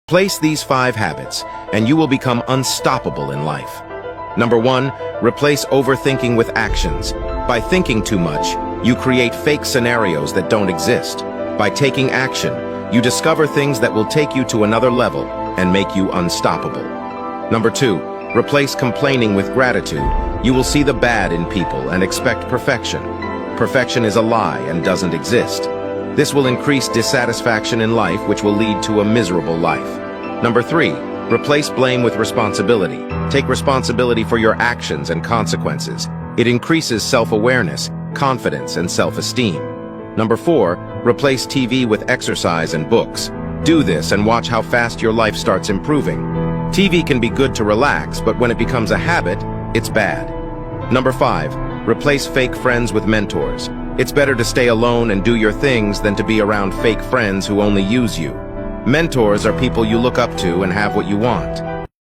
Place these 5 habits, and you will become unstoppable in life. Number 1, replace overthinking with actions. By thinking too much, you create fake scenarios that don't exist. By taking action, you discover things that will take you to another level and make you unstoppable. Number 2, replace complaining with gratitude. You will see the bad in people and expect perfection. Perfection is a lie and doesn't exist. This will increase dissatisfaction in life, which will lead to a miserable life. Number 3, replace blame with responsibility. Take responsibility for your actions and consequences. It increases self-awareness, confidence, and self-esteem. Number 4, replace TV with exercise and books. Do this and watch how fast your life starts improving. TV can be good to relax, but when it becomes a habit, it's bad. Number 5, replace fake friends with mentors. It's better to stay alone and do your things than to be around fake friends who only use you. Mentors are people you look up to and have what you want.